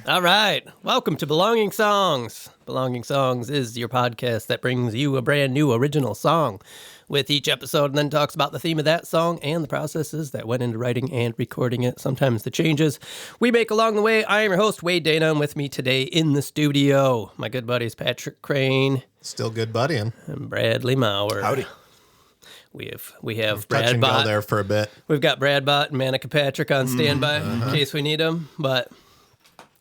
All right. Welcome to Belonging Songs. Belonging Songs is your podcast that brings you a brand new original song with each episode and then talks about the theme of that song and the processes that went into writing and recording it, sometimes the changes we make along the way. I am your host, Wade Dana, and with me today in the studio, my good buddies Patrick Crane. Still good buddying. And Bradley Maurer. Howdy. We have Brad Touch and Bott go there for a bit. We've got Brad Bott and Manica Patrick on standby in case we need them, but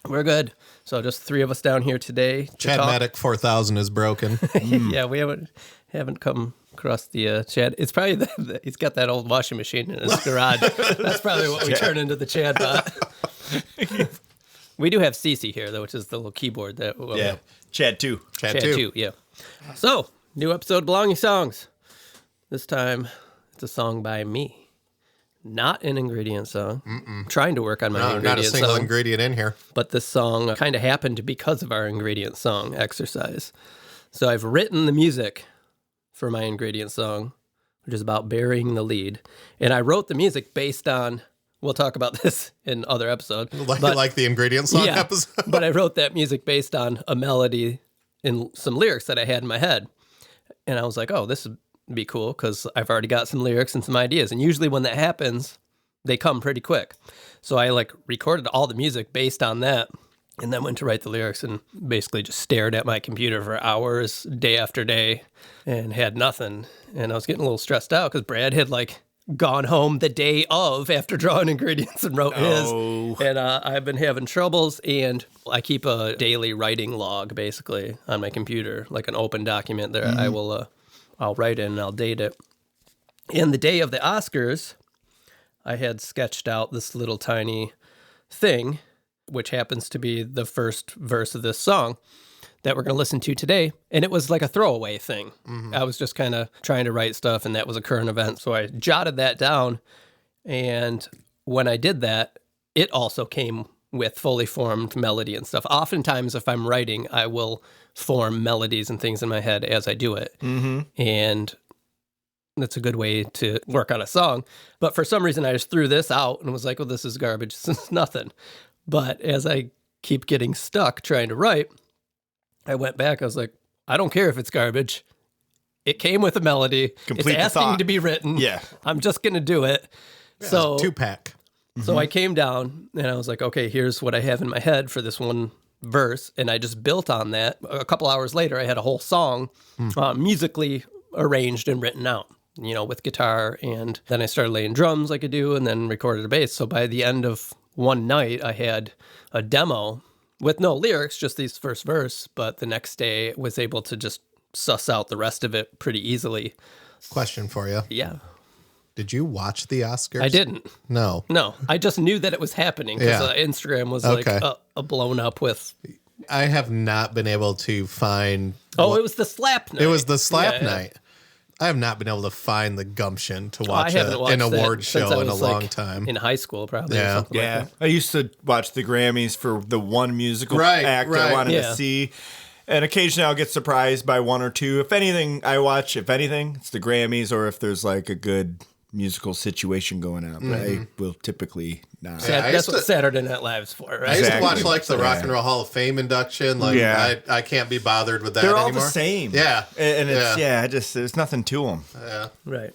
we're good. So just three of us down here today. Chad Maddock 4000 is broken. Yeah, we haven't come across the Chad. It's probably he's got that old washing machine in his garage. That's probably what we turn into the Chad Bot. We do have Cece here though, which is the little keyboard that. Chad 2. Chad 2. Yeah. So new episode of Belonging Songs. This time it's a song by me. Not an ingredient song. Trying to work on my ingredient song. Not a single ingredient in here. But this song kind of happened because of our ingredient song exercise. So I've written the music for my ingredient song, which is about burying the lead. And I wrote the music based on, we'll talk about this in other episodes. Like the ingredient song episode? But I wrote that music based on a melody and some lyrics that I had in my head. And I was like, oh, this would be cool because I've already got some lyrics and some ideas. And usually when that happens, they come pretty quick. So I recorded all the music based on that and then went to write the lyrics and basically just stared at my computer for hours, day after day, and had nothing. And I was getting a little stressed out because Brad had gone home the day of after drawing ingredients and wrote his. And I've been having troubles, and I keep a daily writing log basically on my computer, like an open document there. I'll write it and I'll date it. And the day of the Oscars, I had sketched out this little tiny thing, which happens to be the first verse of this song that we're going to listen to today. And it was like a throwaway thing. I was just kind of trying to write stuff, and that was a current event. So I jotted that down. And when I did that, it also came with fully formed melody and stuff. Oftentimes, if I'm writing, I will form melodies and things in my head as I do it. And that's a good way to work on a song. But for some reason, I just threw this out and was like, well, this is garbage. This is nothing. But as I keep getting stuck trying to write, I went back. I was like, I don't care if it's garbage. It came with a melody. Complete it's asking to be written. Yeah. I'm just going to do it. Yeah, so it's a 2-pack. So I came down and I was like, okay, here's what I have in my head for this one verse. And I just built on that. A couple hours later, I had a whole song musically arranged and written out, with guitar. And then I started laying drums like I do and then recorded a bass. So by the end of one night, I had a demo with no lyrics, just these first verse. But the next day, I was able to just suss out the rest of it pretty easily. Question for you. Yeah. Did you watch the Oscars? I didn't. No. I just knew that it was happening because Instagram was a blown up with. I have not been able to find. It was the slap night. It was the slap night. I have not been able to find the gumption to watch an award show in a long time. In high school, probably. Yeah. Or something like that. I used to watch the Grammys for the one musical act I wanted to see. And occasionally I'll get surprised by one or two. If anything, it's the Grammys, or if there's a good musical situation going on. But I will typically not. That's what Saturday Night Live's for, right? I used to watch the Rock and Roll Hall of Fame induction. I can't be bothered with that They're anymore. all the same. Yeah. And it's, there's nothing to them. Yeah. Right.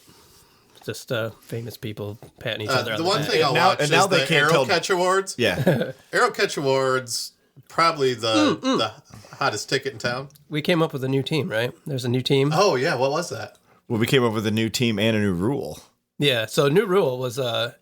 Just famous people patting each other on the the one back. thing I'll watch is now they the can't Arrow Catch Awards. Yeah. Arrow Catch Awards, probably the hottest ticket in town. We came up with a new team, right? There's a new team. Oh, yeah. What was that? Well, we came up with a new team and a new rule. Yeah, so new rule was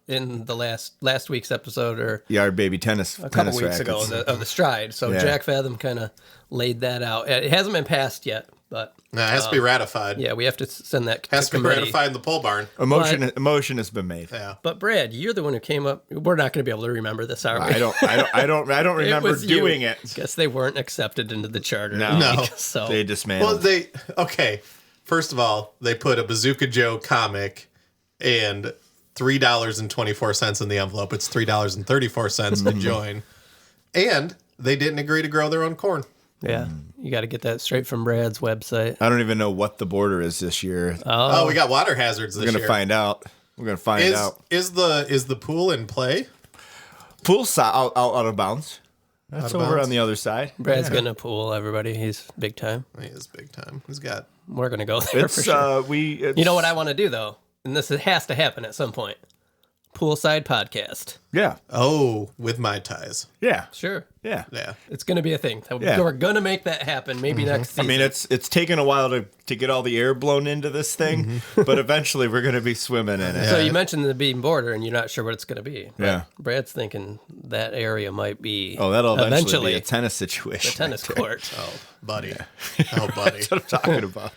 in the last week's episode, or Yard Baby tennis a couple weeks rackets. ago of the Stride. So Jack Fathom kind of laid that out. It hasn't been passed yet, but it has to be ratified. Yeah, we have to send that. Has to be ratified in the pole barn. Emotion has been made. Yeah. But Brad, you're the one who came up. We're not going to be able to remember this, are we? I don't remember doing it. Guess they weren't accepted into the charter. No. So they dismantled. Well, first of all, they put a Bazooka Joe comic and $3.24 in the envelope. It's $3.34 to join. And they didn't agree to grow their own corn. Yeah, you got to get that straight from Brad's website. I don't even know what the border is this year. Oh, we got water hazards this year. We're going to find out. We're going to find out. Is the pool in play? Pool's out of bounds. That's over on the other side. Brad's gonna pool everybody. He's big time. He is big time. We're gonna go there It's for sure. you know what I want to do though, and this has to happen at some point. Poolside podcast. Yeah. Oh, with Mai Tais. Yeah. Sure. Yeah. Yeah. It's gonna be a thing. Yeah. We're gonna make that happen. Maybe next season. I mean, it's taken a while to get all the air blown into this thing, but eventually we're going to be swimming in it. So you mentioned the beam border, and you're not sure what it's going to be. Yeah. Brad's thinking that area might be. Oh, that'll eventually be a tennis situation. The tennis court. Oh, buddy. Oh, buddy. That's what I'm talking about.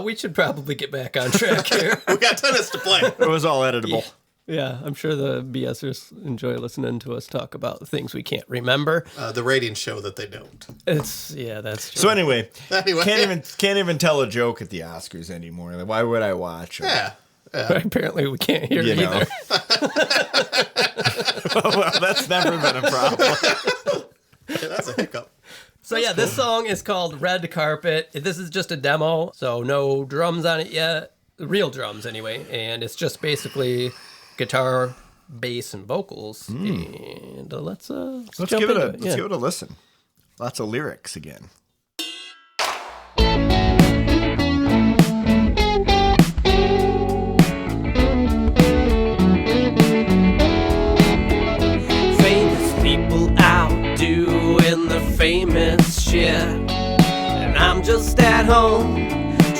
We should probably get back on track here. We got tennis to play. It was all editable. Yeah, I'm sure the BSers enjoy listening to us talk about things we can't remember. The ratings show that they don't. That's true. So anyway, can't even tell a joke at the Oscars anymore. Like, why would I watch? Yeah. Apparently, we can't hear it either. Well, that's never been a problem. Yeah, that's a hiccup. So yeah, this song is called Red Carpet. This is just a demo, so no drums on it yet. Real drums anyway, and it's just basically guitar, bass, and vocals. And let's give it a listen. Lots of lyrics again. Famous people out doing the famous shit, and I'm just at home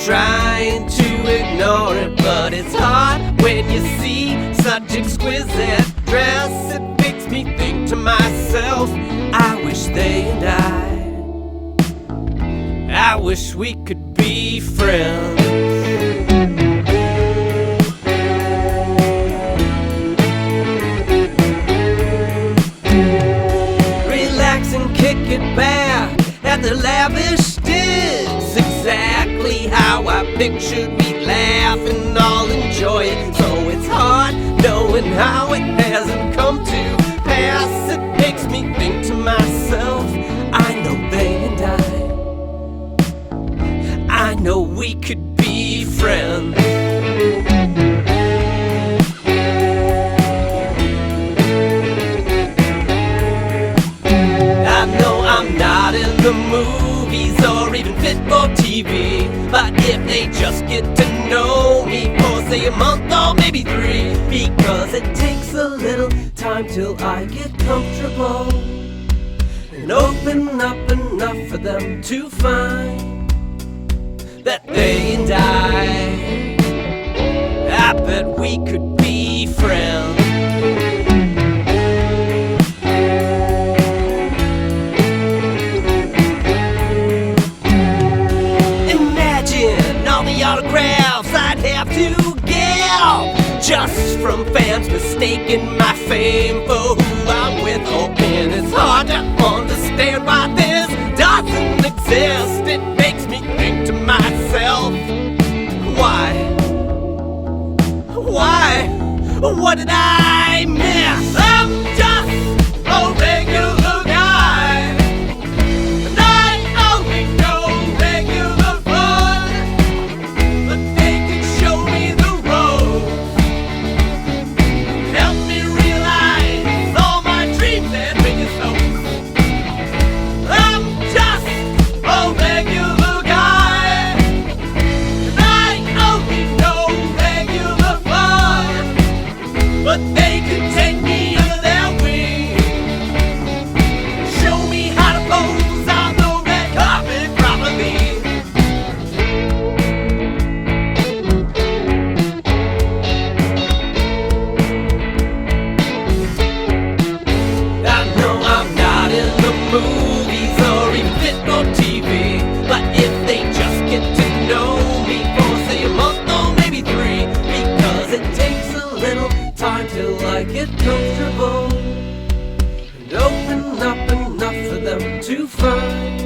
trying to ignore it, but it's hard when you see such exquisite dress. It makes me think to myself, I wish they and I wish we could be friends. Relax and kick it back at the lavish digs. Exactly how I pictured we'd laugh and all enjoy it. So it's hard knowing how it hasn't come to pass. It makes me think to myself, I know they and I know we could be friends. I know I'm not in the movies or even fit for TV, but if they just get to know me for say a month or maybe 3, because it takes a little time till I get comfortable and open up enough for them to find that they and I bet we could be friends. Imagine all the autographs I'd have to give just from fans mistaking my fame for who I'm with. Oh, and it's hard to understand why this doesn't exist. It makes me think to myself, why? What did I miss? I'm just a regular guy, and I only know regular fun, but they can show me the road, help me realize all my dreams and biggest hopes. I'm just a regular guy, and I only know regular fun, but they can take me under their wing, show me how to pose on the red carpet properly. I know I'm not in the movies or even fit for TV, but if they just get to know me for say a month or maybe 3, because it takes a little time till I get comfortable and open up enough for them to find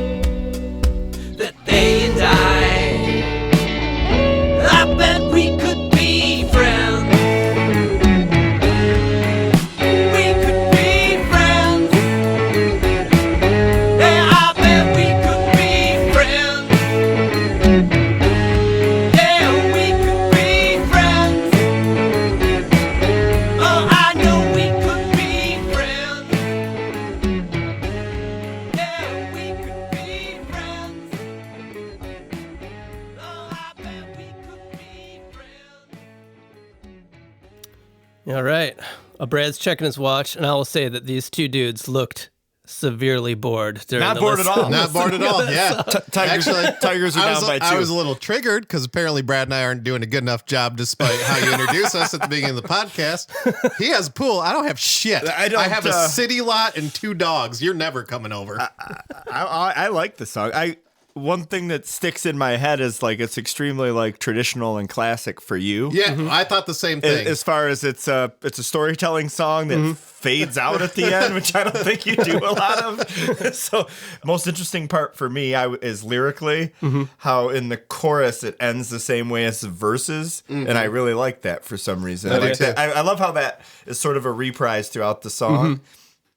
that they and I bet we could be friends. We could be friends. Yeah, I bet we could be friends. Yeah, we could be friends. Oh, I know we could be friends. All right. Brad's checking his watch, and I will say that these two dudes looked severely bored. Not bored at all. Not bored at all. Yeah. Tigers are down by 2. I was a little triggered because apparently Brad and I aren't doing a good enough job despite how you introduce us at the beginning of the podcast. He has a pool. I don't have shit. I have a city lot and 2 dogs. You're never coming over. I like the song. One thing that sticks in my head is like it's extremely like traditional and classic for you. Yeah, I thought the same thing. As far as it's a storytelling song that fades out at the end, which I don't think you do a lot of. So, most interesting part for me is lyrically how in the chorus it ends the same way as the verses, and I really like that for some reason. I love how that is sort of a reprise throughout the song.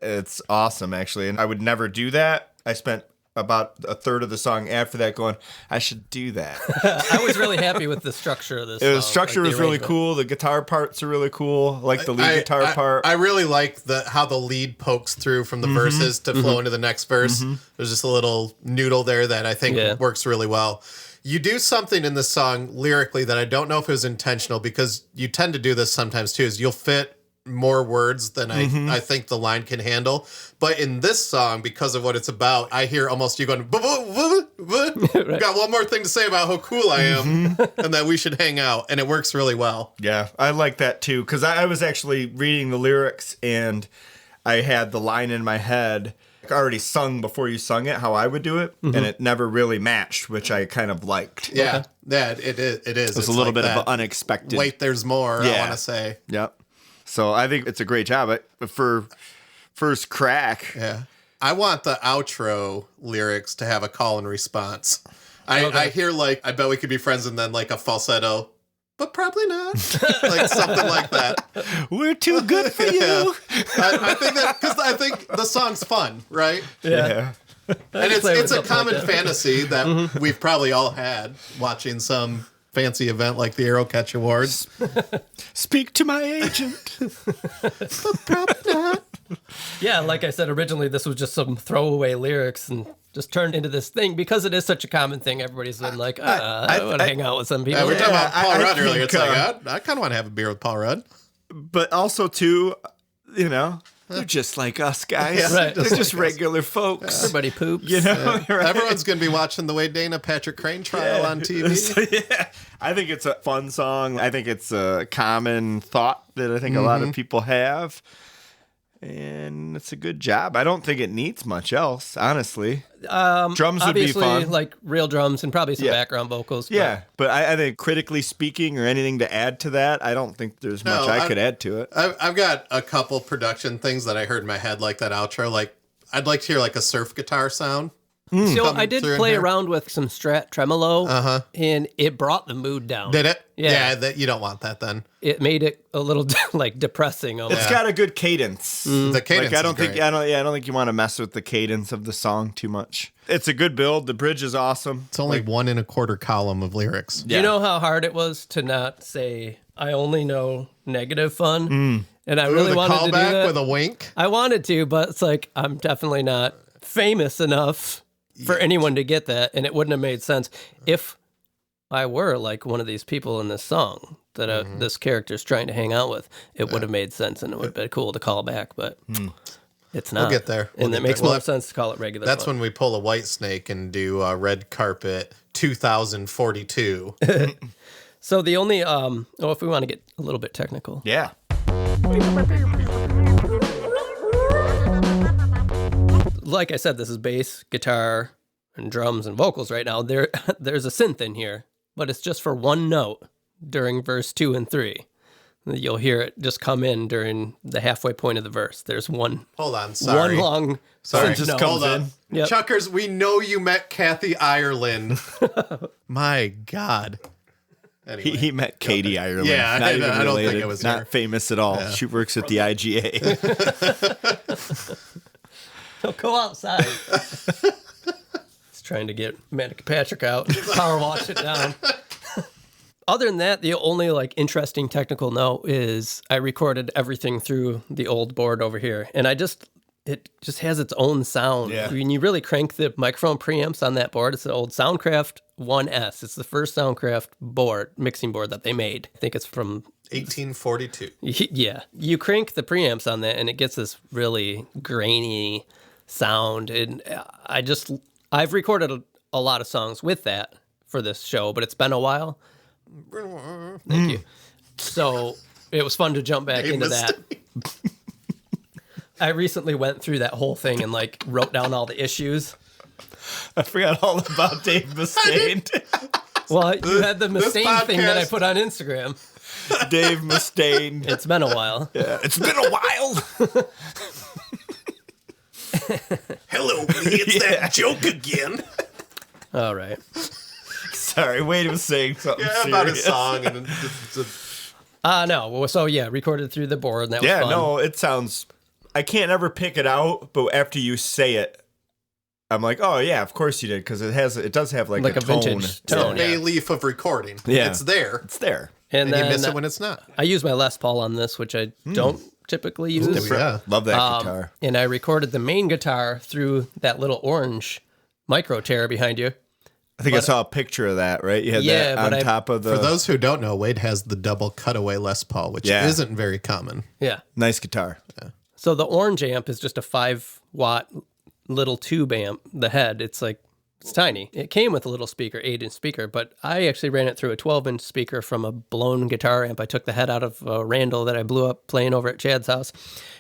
It's awesome, actually, and I would never do that. I spent about a third of the song after that going, I should do that. I was really happy with the structure of this. The structure was really cool. The guitar parts are really cool. Like the lead guitar part. I really like how the lead pokes through from the verses to flow into the next verse. There's just a little noodle there that I think works really well. You do something in this song lyrically that I don't know if it was intentional, because you tend to do this sometimes too, is you'll fit more words than I think the line can handle. But in this song, because of what it's about, I hear almost you going, right. Got one more thing to say about how cool I am and that we should hang out. And it works really well. Yeah, I like that too. Because I was actually reading the lyrics and I had the line in my head already sung before you sung it, how I would do it. And it never really matched, which I kind of liked. Yeah, yeah, it is. It's a little bit of an unexpected. Wait, there's more, I want to say. Yep. So I think it's a great job. For first crack. Yeah. I want the outro lyrics to have a call and response. I hear like, I bet we could be friends, and then like a falsetto, but probably not. Like something like that. We're too good for you. I think that, because I think the song's fun, right? Yeah. And it's a common fantasy that we've probably all had watching some fancy event like the Arrow Catch Awards. Speak to my agent. But probably not. Yeah, like I said, originally this was just some throwaway lyrics and just turned into this thing because it is such a common thing. Everybody's been like, I want to hang out with some people. We were talking about Paul Rudd earlier. It's like, I kind of want to have a beer with Paul Rudd. But also, too, they're just like us guys. Yeah, right. They're just regular folks. Everybody poops. Right? Everyone's going to be watching the Wade Dana Patrick Crane trial on TV. So, I think it's a fun song. I think it's a common thought that I think a lot of people have. And it's a good job. I don't think it needs much else, honestly. Drums would be fun. Like real drums and probably some background vocals. Yeah, but I think critically speaking or anything to add to that, I don't think there's much I could add to it. I've got a couple production things that I heard in my head, like that outro. Like, I'd like to hear like a surf guitar sound. So I did play around with some Strat tremolo, and it brought the mood down. Did it? Yeah. You don't want that then. It made it a little like depressing. Almost. It's got a good cadence. The cadence. I don't think you want to mess with the cadence of the song too much. It's a good build. The bridge is awesome. It's only 1 1/4 column of lyrics. Do you know how hard it was to not say I only know negative fun? And I really wanted to do that with a wink. I wanted to, but it's like I'm definitely not famous enough for anyone to get that, and it wouldn't have made sense if I were like one of these people in this song that this character's trying to hang out with. It would have made sense, and it would have been cool to call back, but it's not. We'll get there. And it makes more sense to call it regular. That's fun. when we pull a White Snake and do Red Carpet 2042. So the only, if we want to get a little bit technical. Yeah. Like I said, this is bass, guitar, and drums and vocals right now. There's a synth in here, but it's just for one note during verse 2 and 3. You'll hear it just come in during the halfway point of the verse. There's one. Hold on, sorry. One long. Sorry, just comes in. Yep. Chuckers, we know you met Kathy Ireland. My God. Anyway, He met Katie Ireland. Yeah, not I even don't related, think it was not her. famous at all. Yeah. She works at the IGA. He'll go outside. He's trying to get Manic Patrick out. Power wash it down. Other than that, the only like interesting technical note is I recorded everything through the old board over here, and it it just has its own sound. Yeah. When you really crank the microphone preamps on that board, it's an old Soundcraft 1S. It's the first Soundcraft mixing board that they made. I think it's from 1842. Yeah. You crank the preamps on that and it gets this really grainy sound. And I've recorded a lot of songs with that for this show, but it's been a while. Thank you. So it was fun to jump back into that. I recently went through that whole thing and like wrote down all the issues. I forgot all about Dave Mustaine. Well, you had the Mustaine thing that I put on Instagram. Dave Mustaine. It's been a while. Yeah, it's been a while. Hello, it's that joke again. All right. Sorry, Wade was saying something serious. About his song. And no. So, yeah, recorded through the board, and that was fun. No, it sounds... I can't ever pick it out, but after you say it, I'm like, oh, yeah, of course you did, because it does have like a tone. Vintage tone. It's a bay leaf of recording. Yeah. It's there. It's there. And then you miss it when it's not. I use my Les Paul on this, which I don't typically use. Yeah. Love that guitar. And I recorded the main guitar through that little orange micro chair behind you. I think I saw a picture of that, right? You had that on top of the... For those who don't know, Wade has the double cutaway Les Paul, which isn't very common. Yeah. Nice guitar. Yeah. So the orange amp is just a 5-watt little tube amp. The head, it's tiny. It came with a little speaker, 8-inch speaker, but I actually ran it through a 12-inch speaker from a blown guitar amp. I took the head out of a Randall that I blew up playing over at Chad's house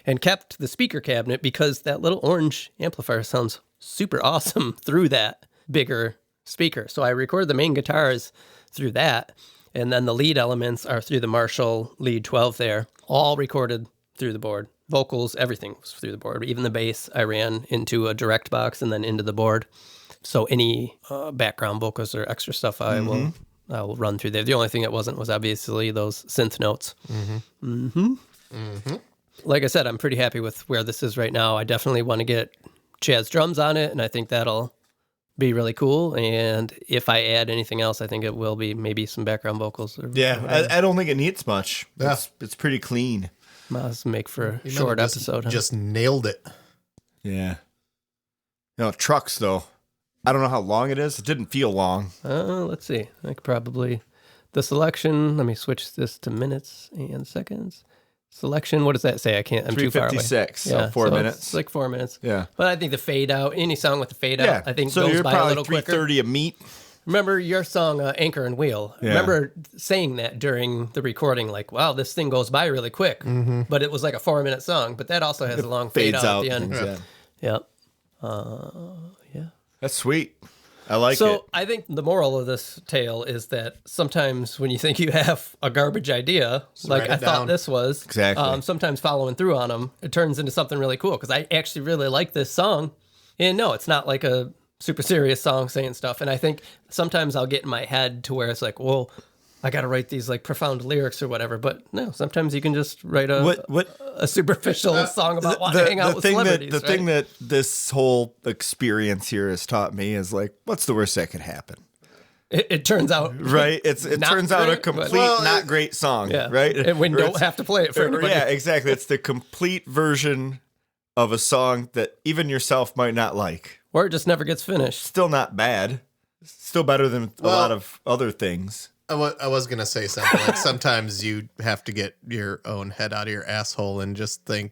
and kept the speaker cabinet because that little orange amplifier sounds super awesome through that bigger speaker. So I recorded the main guitars through that, and then the lead elements are through the Marshall Lead 12 there, all recorded through the board. Vocals, everything was through the board. Even the bass I ran into a direct box and then into the board. So any background vocals or extra stuff I will run through there. The only thing that wasn't was obviously those synth notes. Like I said, I'm pretty happy with where this is right now. I definitely want to get Chad's drums on it, and I think that'll be really cool. And if I add anything else, I think it will be maybe some background vocals. I don't think it needs much. Yeah. It's pretty clean. Must make for a short episode. Just nailed it. Yeah. Trucks, though. I don't know how long it is. It didn't feel long. Let's see. I could probably... The selection, let me switch this to minutes and seconds. Selection, what does that say? I'm too far away. 356, so 4 minutes. It's like 4 minutes. Yeah. But I think the fade out, any song with the fade out, I think so goes you're by a probably little quicker. 330 a meet. Remember your song, Anchor and Wheel? Yeah. Remember saying that during the recording, like, wow, this thing goes by really quick. But it was like a 4-minute song. But that also has a long fade out at the end. Things, Yep. That's sweet. I like it. So I think the moral of this tale is that sometimes when you think you have a garbage idea, like I thought this was, sometimes following through on them, it turns into something really cool. Because I actually really like this song. And no, it's not like a super serious song saying stuff. And I think sometimes I'll get in my head to where it's like, well, I got to write these like profound lyrics or whatever. But no, sometimes you can just write a superficial song about wanting to hang out with celebrities. The thing that this whole experience here has taught me is like, what's the worst that could happen? It turns out right. It turns out a complete not great song. Yeah. Right. And we don't have to play it for anybody. Yeah, exactly. It's the complete version of a song that even yourself might not like. Or it just never gets finished. Still not bad. Still better than a lot of other things. I was going to say something like sometimes you have to get your own head out of your asshole and just think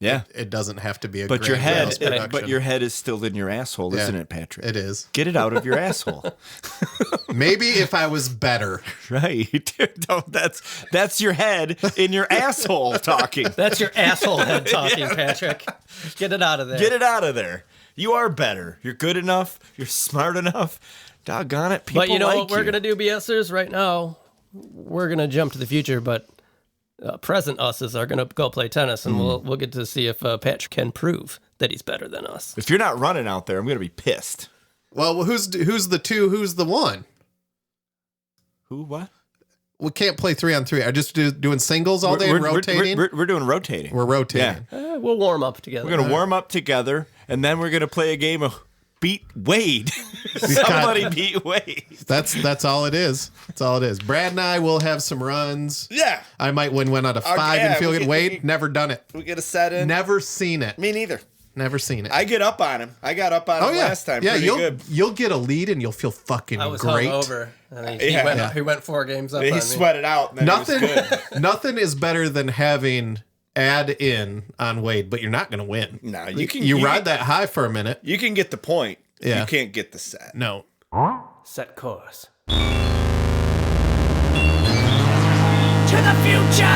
it doesn't have to be a but your head is still in your asshole, isn't it, Patrick? It is. Get it out of your asshole. Maybe if I was better. Right. That's your head in your asshole talking. That's your asshole head talking, Patrick. Get it out of there. Get it out of there. You are better. You're good enough. You're smart enough. Doggone it, people. But you know like what we're gonna do, BSers, right now? We're gonna jump to the future, but present us's are gonna go play tennis, and we'll get to see if Patrick can prove that he's better than us. If you're not running out there, I'm gonna be pissed. Well, who's the two? Who's the one? Who? What? We can't play 3-on-3. I just doing singles all day and rotating. We're doing rotating. We're rotating. Yeah. We'll warm up together. We're gonna warm up together, and then we're gonna play a game of beat Wade. Somebody beat Wade. That's all it is. That's all it is. Brad and I will have some runs. Yeah. I might win one out of 5 and feel good. Wade, never done it. We get a set in. Never seen it. Me neither. Never seen it. I get up on him. I got up on him last time. Yeah, good. You'll get a lead and you'll feel fucking I was great. hungover. He went 4 games up on me. He sweated out. And Nothing is better than having add in on Wade, but you're not going to win. No, you ride that high for a minute. You can get the point. Yeah. You can't get the set. No. Set course. To the future!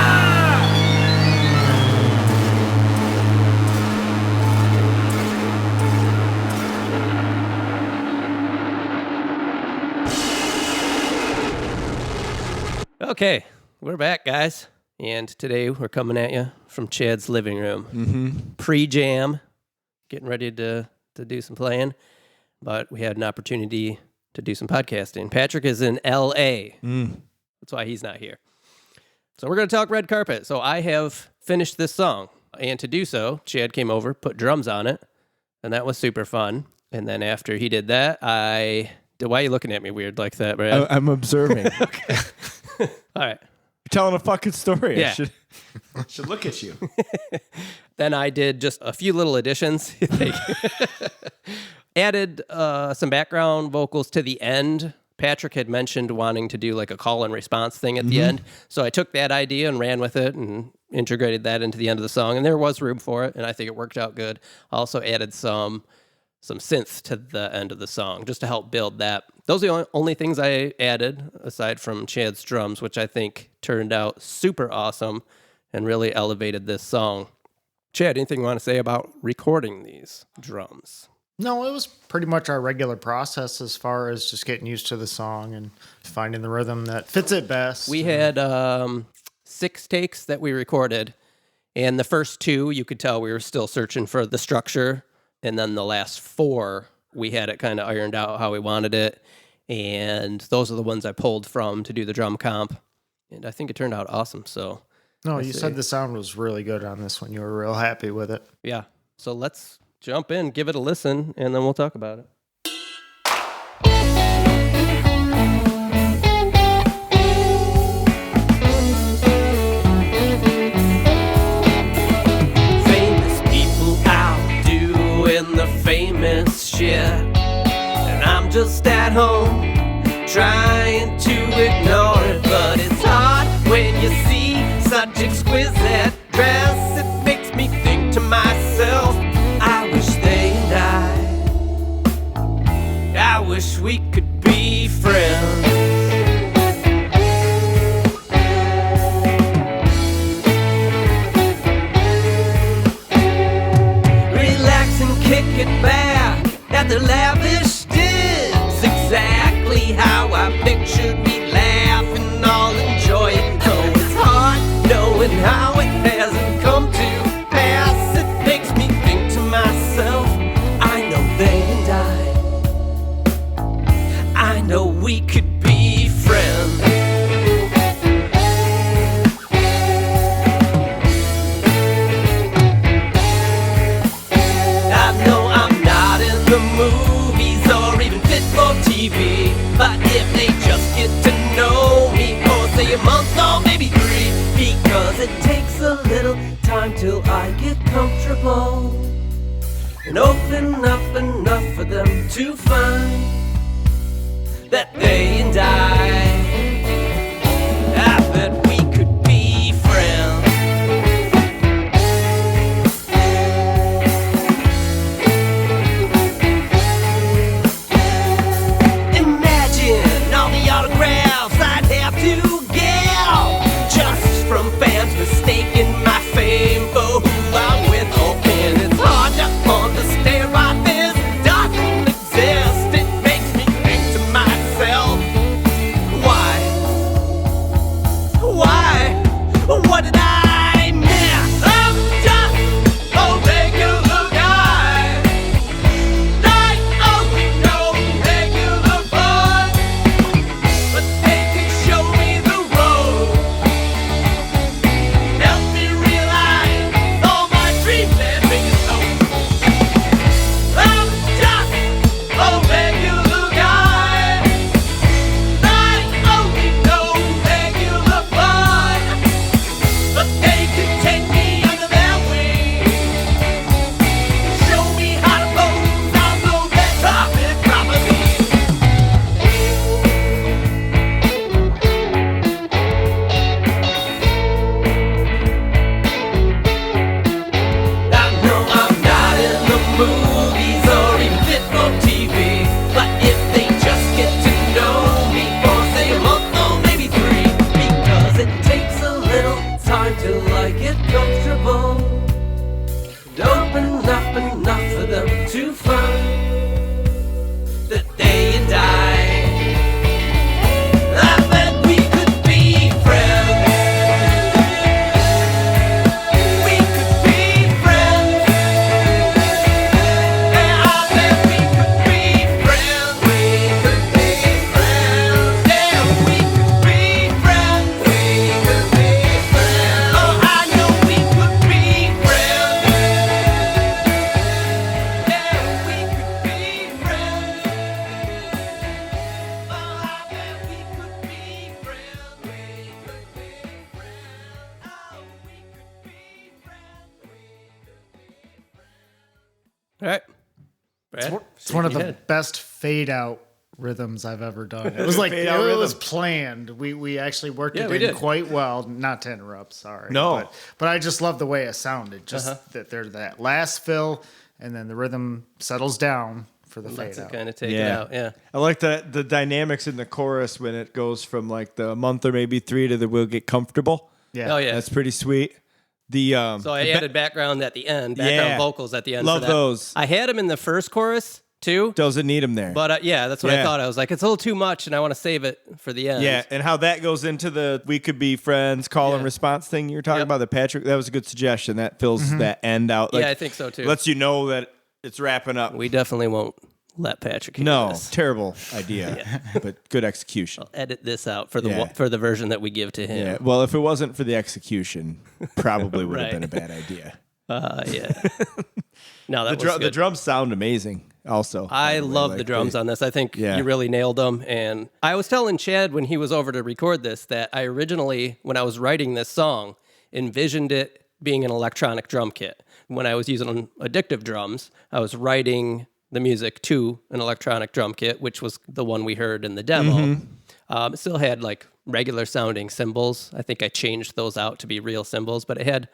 Okay, we're back, guys. And today we're coming at you from Chad's living room. Mm-hmm. Pre-jam, getting ready to do some playing. But we had an opportunity to do some podcasting. Patrick is in L.A. That's why he's not here. So we're going to talk red carpet. So I have finished this song. And to do so, Chad came over, put drums on it. And that was super fun. And then after he did that, why are you looking at me weird like that, Brad? I'm observing. Okay. All right. You're telling a fucking story. Yeah. I should look at you. Then I did just a few little additions. Added some background vocals to the end. Patrick had mentioned wanting to do like a call and response thing at the end. So I took that idea and ran with it and integrated that into the end of the song. And there was room for it. And I think it worked out good. Also added some synths to the end of the song just to help build that. Those are the only things I added aside from Chad's drums, which I think turned out super awesome and really elevated this song. Chad, anything you want to say about recording these drums? No, it was pretty much our regular process as far as just getting used to the song and finding the rhythm that fits it best. We had 6 takes that we recorded, and the first 2, you could tell we were still searching for the structure, and then the last 4, we had it kind of ironed out how we wanted it, and those are the ones I pulled from to do the drum comp, and I think it turned out awesome. So, no, you said the sound was really good on this one. You were real happy with it. Yeah, so let's jump in, give it a listen, and then we'll talk about it. Famous people out doing the famous shit, and I'm just at home trying to ignore it. But it's hard when you see such exquisite dress. It makes me think to myself, I wish they and I wish we could be friends. Relax and kick it back at the lavish digs. Exactly how I pictured we laugh and all enjoy it. Though it's hard knowing how it hasn't come to pass. It makes me think to myself, I know they and I know we could be friends. I know I'm not in the movies or even fit for TV, but if they just get to know me for say a month or maybe 3, because it takes a little time till I get comfortable and open up enough for them to find that they and I bet we could be friends. Imagine all the autographs I'd have to give just from fans mistaking my fame for who I'm with. Oh, and it's hard to understand why this doesn't exist. It makes me think to myself, Brad. It's one of the best fade out rhythms I've ever done. It was like it was planned. We actually worked it in quite well. Not to interrupt, sorry. No, but I just love the way it sounded. Just that there's that last fill, and then the rhythm settles down for the fade out. Kind of take it out. Yeah, I like the dynamics in the chorus when it goes from like the month or maybe 3 to the "We'll Get Comfortable." Yeah, that's pretty sweet. So I added background at the end, background vocals at the end. Love those. I had them in the first chorus too. Doesn't need them there. But that's what I thought. I was like, it's a little too much, and I want to save it for the end. Yeah, and how that goes into the "We Could Be Friends" call and response thing you're talking about, the Patrick, that was a good suggestion. That fills that end out. Like, I think so too. Lets you know that it's wrapping up. We definitely won't let Patrick hear this. Terrible idea, but good execution. I'll edit this out for the version that we give to him. Yeah, well, if it wasn't for the execution, probably would have been a bad idea. No, that was good. The drums sound amazing. Also, I love the drums on this. I think you really nailed them. And I was telling Chad when he was over to record this that I originally, when I was writing this song, envisioned it being an electronic drum kit. When I was using Addictive drums, I was writing the music to an electronic drum kit, which was the one we heard in the demo. It still had like regular sounding cymbals. I think I changed those out to be real cymbals, but it had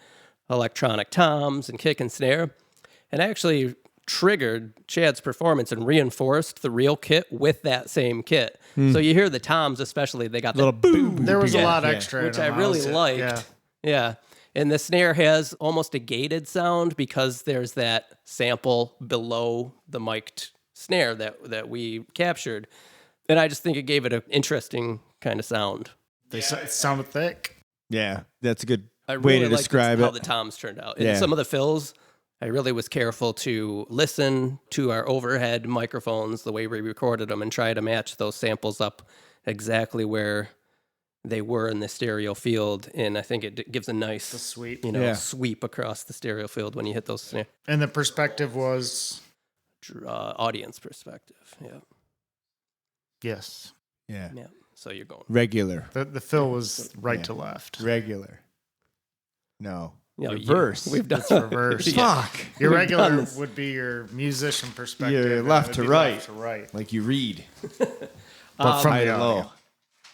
electronic toms and kick and snare. And I actually triggered Chad's performance and reinforced the real kit with that same kit. So you hear the toms, especially, they got the boom. There was a lot extra, which I really liked. Yeah. And the snare has almost a gated sound because there's that sample below the mic'd snare that we captured. And I just think it gave it an interesting kind of sound. They sound thick. Yeah, that's a good way to describe it. How the toms turned out. And some of the fills, I really was careful to listen to our overhead microphones, the way we recorded them, and try to match those samples up exactly where they were in the stereo field. And I think it gives a nice sweep, sweep across the stereo field when you hit those snares. And the perspective was? Audience perspective, yeah. Yes. Yeah. So you're going regular. The fill was right to left. Regular. No. Reverse. We've done reverse. Fuck. Your regular would be your musician perspective. Your left to right. Like you read. But from high to low.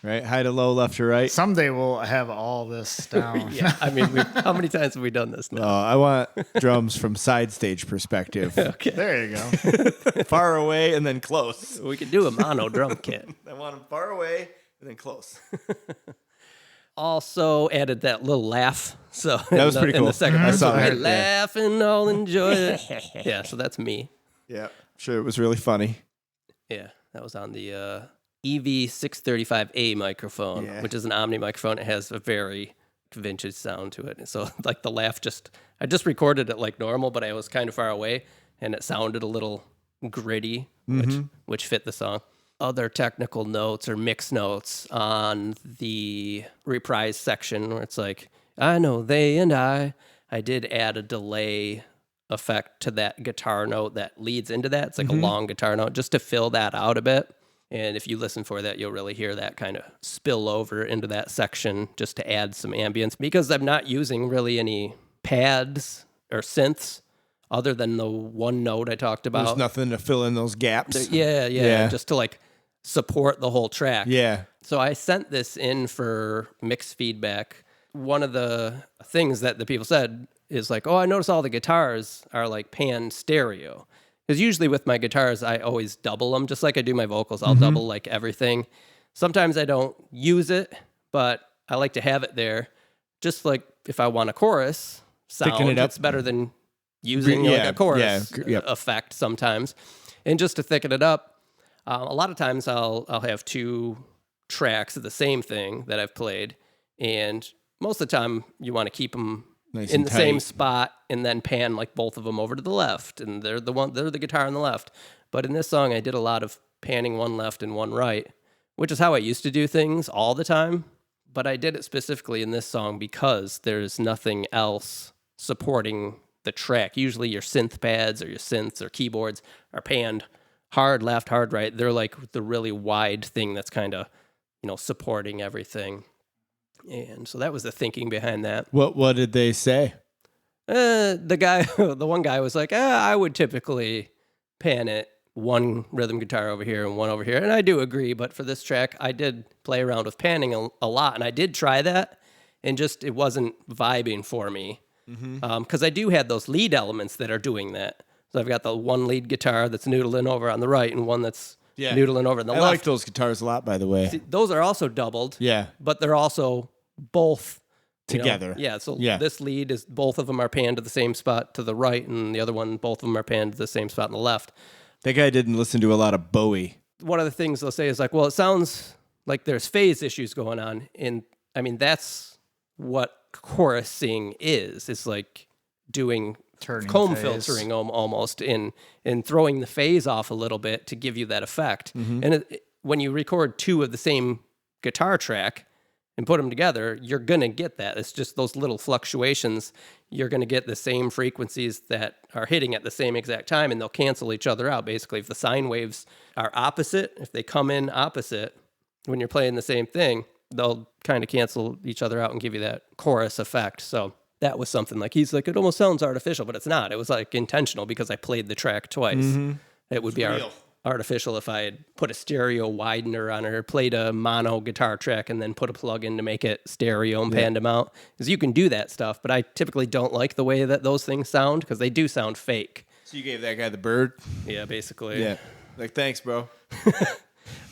Right? High to low, left to right. Someday we'll have all this down. I mean, how many times have we done this now? I want drums from side stage perspective. Okay. There you go. Far away and then close. We could do a mono drum kit. I want them far away and then close. Also added that little laugh. So that was pretty cool. In the second part, I laugh and I'll enjoy it. Yeah, so that's me. Yeah, sure. It was really funny. Yeah, that was on the EV635A microphone, which is an Omni microphone. It has a very vintage sound to it. So like the laugh I just recorded it like normal, but I was kind of far away and it sounded a little gritty, which fit the song. Other technical notes or mix notes on the reprise section where it's like, I know they and I did add a delay effect to that guitar note that leads into that. It's like a long guitar note just to fill that out a bit. And if you listen for that, you'll really hear that kind of spill over into that section just to add some ambience, because I'm not using really any pads or synths other than the one note I talked about. There's nothing to fill in those gaps. Yeah. Just to like support the whole track. Yeah. So I sent this in for mix feedback. One of the things that the people said is like, I notice all the guitars are like pan stereo. Because usually with my guitars, I always double them, just like I do my vocals. I'll double like everything. Sometimes I don't use it, but I like to have it there. Just like if I want a chorus sound, it's better than using like a chorus effect sometimes. And just to thicken it up, a lot of times I'll have two tracks of the same thing that I've played, and most of the time you want to keep them nice in the same spot and then pan like both of them over to the left, and they're the guitar on the left. But in this song I did a lot of panning one left and one right, which is how I used to do things all the time, but I did it specifically in this song because there's nothing else supporting the track. Usually your synth pads or your synths or keyboards are panned hard left, hard right. They're like the really wide thing that's kind of, supporting everything. And so that was the thinking behind that. What did they say? The one guy was like, I would typically pan it, one rhythm guitar over here and one over here. And I do agree, but for this track, I did play around with panning a lot, and I did try that, and just it wasn't vibing for me. Because I do have those lead elements that are doing that. So I've got the one lead guitar that's noodling over on the right and one that's noodling over on the left. I like those guitars a lot, by the way. See, those are also doubled. Yeah. But they're also both together. So this lead is, both of them are panned to the same spot to the right, and the other one, both of them are panned to the same spot on the left. That guy didn't listen to a lot of Bowie. One of the things they'll say is like, well, it sounds like there's phase issues going on. And I mean, that's what chorusing is. It's like doing comb filtering almost in throwing the phase off a little bit to give you that effect. And when you record two of the same guitar track and put them together, you're going to get that. It's just those little fluctuations. You're going to get the same frequencies that are hitting at the same exact time, and they'll cancel each other out. Basically, if the sine waves are opposite, if they come in opposite when you're playing the same thing, they'll kind of cancel each other out and give you that chorus effect. So that was something like, he's like, it almost sounds artificial, but it's not. It was like intentional because I played the track twice. It would be artificial if I had put a stereo widener on it or played a mono guitar track and then put a plug in to make it stereo and panned them out. Because you can do that stuff, but I typically don't like the way that those things sound because they do sound fake. So you gave that guy the bird? Yeah, basically. Yeah. Like, thanks, bro.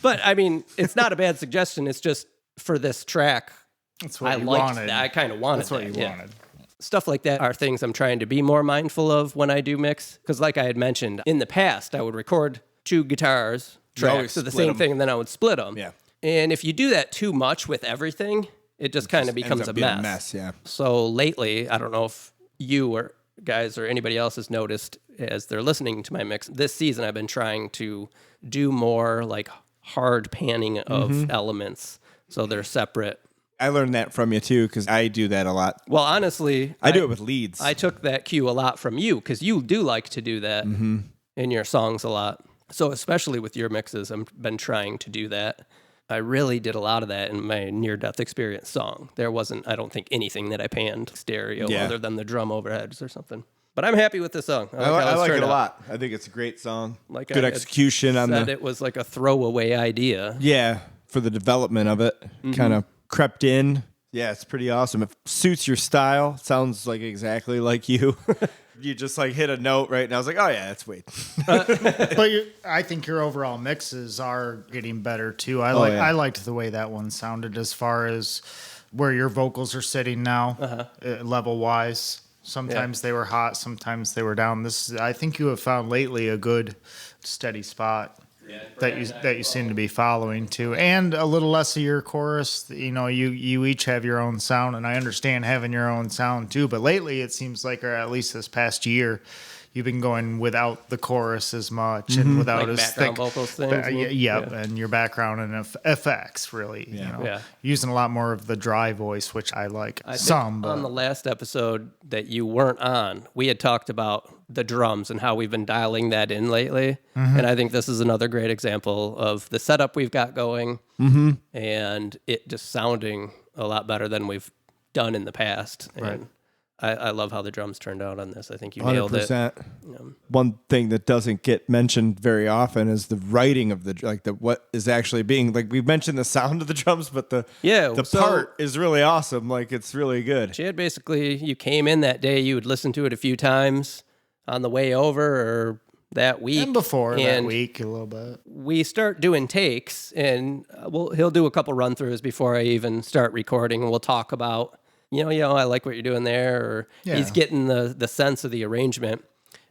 But, I mean, it's not a bad suggestion. It's just for this track, that's what I you liked wanted. that. I kind of wanted That's what you wanted. Stuff like that are things I'm trying to be more mindful of when I do mix. Because like I had mentioned, in the past, I would record two guitars, tracks of the same thing, and then I would split them. Yeah. And if you do that too much with everything, it just kind of becomes a mess. Yeah. So lately, I don't know if you or guys or anybody else has noticed as they're listening to my mix, this season I've been trying to do more like hard panning of elements so they're separate. I learned that from you too, because I do that a lot. Well, honestly, I do it with leads. I took that cue a lot from you because you do like to do that in your songs a lot. So especially with your mixes, I've been trying to do that. I really did a lot of that in my near-death experience song. There wasn't, I don't think, anything that I panned stereo other than the drum overheads or something. But I'm happy with this song. I like it a lot. I think it's a great song. Like good execution on the. It was like a throwaway idea. Yeah, for the development of it, kind of crept in. Yeah, it's pretty awesome. It suits your style. Sounds like exactly like you. You just like hit a note right, and I was like, oh yeah, that's Whyte. But I think your overall mixes are getting better too. I liked the way that one sounded as far as where your vocals are sitting now, level wise. Sometimes they were hot, sometimes they were down. I think you have found lately a good steady spot that you seem to be following too, and a little less of your chorus. You know, you each have your own sound, and I understand having your own sound too. But lately, it seems like, or at least this past year, you've been going without the chorus as much and without like as background thick vocals things. And your background and effects really. You know, using a lot more of the dry voice, which I like. But on the last episode that you weren't on, we had talked about the drums and how we've been dialing that in lately. And I think this is another great example of the setup we've got going and it just sounding a lot better than we've done in the past. And I love how the drums turned out on this. I think you nailed 100%. It. One thing that doesn't get mentioned very often is the writing of what is actually being, like, we've mentioned the sound of the drums, but the part is really awesome. Like, it's really good. Chad, basically, you came in that day, you would listen to it a few times on the way over or that week. And before that week a little bit. We start doing takes, and he'll do a couple run-throughs before I even start recording, and we'll talk about, you know, I like what you're doing there, or he's getting the sense of the arrangement.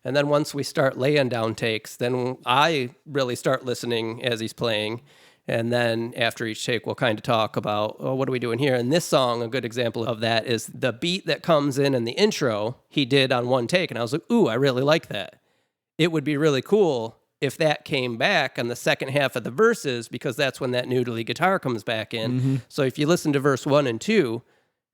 And then once we start laying down takes, then I really start listening as he's playing. And then after each take, we'll kind of talk about, what are we doing here? And this song, a good example of that is the beat that comes in the intro he did on one take. And I was like, ooh, I really like that. It would be really cool if that came back on the second half of the verses, because that's when that noodly guitar comes back in. So if you listen to verse 1 and 2,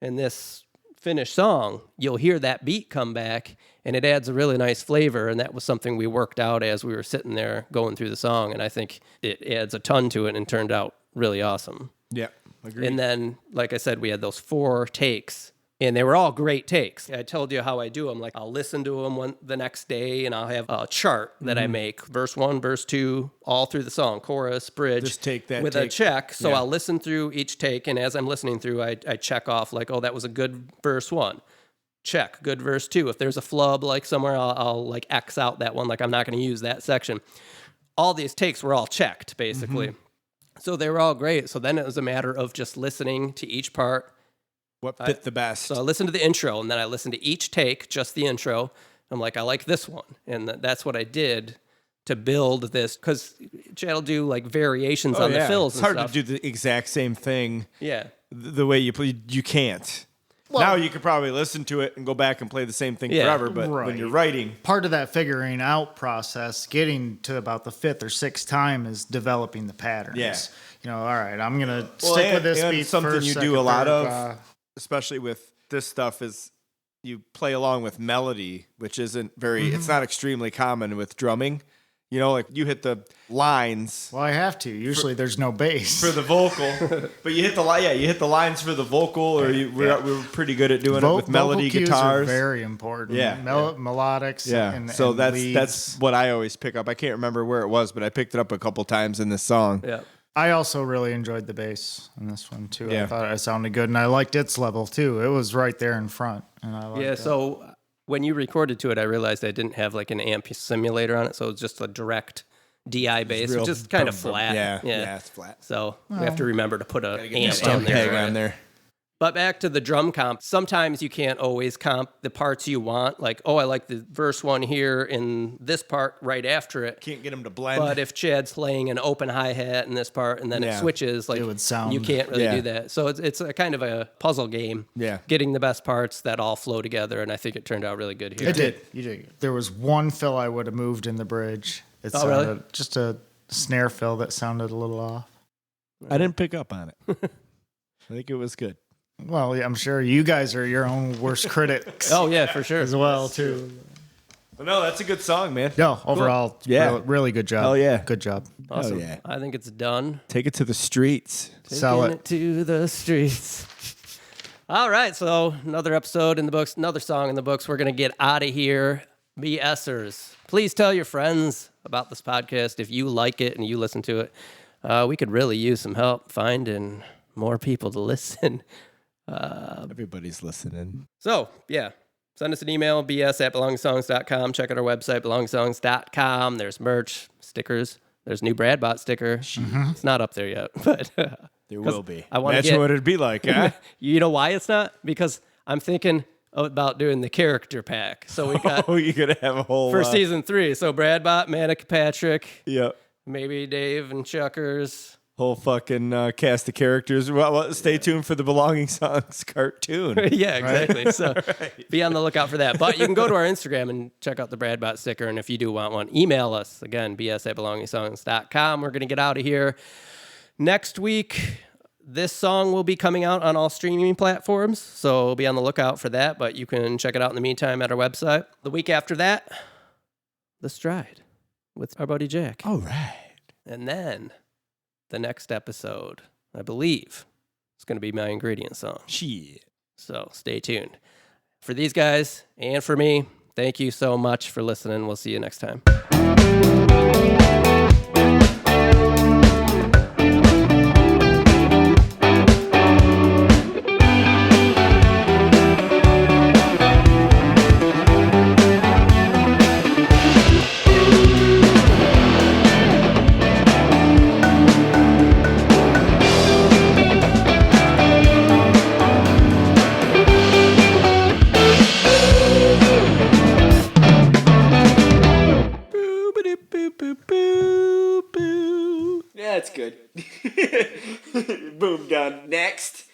in this finished song, you'll hear that beat come back, and it adds a really nice flavor, and that was something we worked out as we were sitting there going through the song, and I think it adds a ton to it and turned out really awesome. Yeah, agreed. And then, like I said, we had those 4 takes And they were all great takes. I told you how I do them. Like I'll listen to them the next day, and I'll have a chart that I make. Verse 1, verse 2, all through the song, chorus, bridge. Just take that with a check. So I'll listen through each take, and as I'm listening through, I check off like, oh, that was a good verse 1. Check, good verse 2. If there's a flub like somewhere, I'll like X out that one. Like I'm not going to use that section. All these takes were all checked, basically. So they were all great. So then it was a matter of just listening to each part. What fit the best? So I listened to the intro, and then I listened to each take, just the intro. I'm like, I like this one. And that's what I did to build this, because Chad'll do like variations on the fills It's and hard stuff. to do the exact same thing Yeah. the way you play. You can't. Well, now you could probably listen to it and go back and play the same thing forever, but when you're writing... Part of that figuring out process, getting to about the 5th or 6th time, is developing the patterns. Yeah. You know, all right, I'm going to stick with this beat something first, you second, do a lot third, of, especially with this stuff, is you play along with melody, which isn't very... It's not extremely common with drumming. You know, like you hit the lines. Well, I have to. Usually there's no bass. For the vocal. But you hit the lines for the vocal, or we're pretty good at doing it with melody vocal cues guitars. Are very important. Yeah. Melodics. Yeah. And, so and that's leads. what I always pick up. I can't remember where it was, but I picked it up a couple times in this song. Yeah. I also really enjoyed the bass in this one too. Yeah. I thought it sounded good, and I liked its level too. It was right there in front, and I liked it. So when you recorded to it, I realized I didn't have like an amp simulator on it, so it was just a direct DI bass, which is kind of flat. Yeah, it's flat. So we have to remember to put an amp On on there. on there. But back to the drum comp, sometimes you can't always comp the parts you want. Like, oh, I like the verse 1 here and this part right after it. Can't get them to blend. But if Chad's playing an open hi-hat in this part and then it switches, like It would sound- you can't really do that. So it's a kind of a puzzle game. Yeah. Getting the best parts that all flow together, and I think it turned out really good here. It did. You did. There was one fill I would have moved in the bridge. It Oh, sounded really? just a snare fill that sounded a little off. I didn't pick up on it. I think it was good. Well, yeah, I'm sure you guys are your own worst critics Oh, yeah, for sure. as well too. But no, that's a good song, man. No, overall, Yeah. really good job. Hell yeah. Good job. Awesome. yeah. I think it's done. Take it to the streets. Sell Taking it. to the streets. All right, so another episode in the books, another song in the books. We're going to get out of here. BSers, please tell your friends about this podcast if you like it and you listen to it. We could really use some help finding more people to listen. Everybody's listening. So, yeah, send us an email, bs@belongingsongs.com. Check out our website, belongingsongs.com. There's merch, stickers. There's a new Bradbot sticker. It's not up there yet, but There will be. I wanna Imagine get- what it'd be like, huh? you know why it's not? Because I'm thinking about doing the character pack. So we got Oh, you're going to have a whole... for season 3. So Bradbot, Manica Patrick, Yeah. maybe Dave and Chuckers. Whole fucking cast of characters. Well, stay tuned for the Belonging Songs cartoon. Yeah, exactly. So be on the lookout for that. But you can go to our Instagram and check out the Bradbot sticker. And if you do want one, email us. Again, bs@belongingsongs.com. We're going to get out of here. Next week, this song will be coming out on all streaming platforms. So be on the lookout for that. But you can check it out in the meantime at our website. The week after that, The Stride with our buddy Jack. All right. And then the next episode, I believe, is going to be my ingredient song. Shit. So stay tuned. For these guys and for me, thank you so much for listening. We'll see you next time. Yeah, it's good. Boom, done. Next.